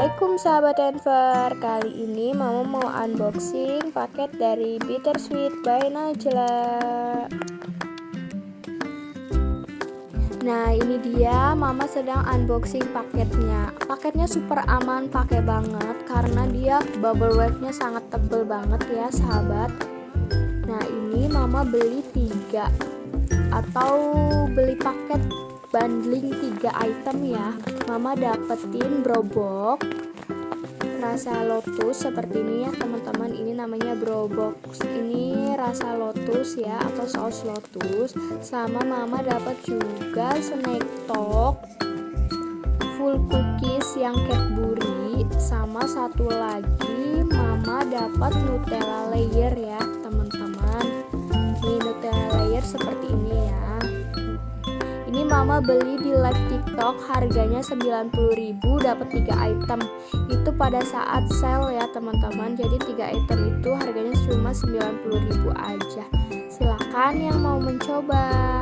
Assalamualaikum sahabat Enver. Kali ini Mama mau unboxing paket dari Bittersweet by Najla. Nah, ini dia Mama sedang unboxing paketnya. Paketnya super aman, pakai banget karena dia bubble wrapnya sangat tebel banget ya sahabat. Nah, ini Mama beli 3 atau beli paket bundling 3 item ya. Mama dapetin brobok rasa lotus seperti ini ya teman-teman. Ini namanya brobok, ini rasa lotus ya atau saus lotus. Sama Mama dapat juga snack talk full cookies yang Cadbury. Sama satu lagi Mama dapat Nutella layer ya teman-teman. Ini Nutella layer seperti ini ya. Ini Mama beli di live TikTok, harganya 90.000, dapat 3 item. Itu pada saat sale ya teman-teman. Jadi 3 item itu harganya cuma 90.000 aja. Silakan yang mau mencoba.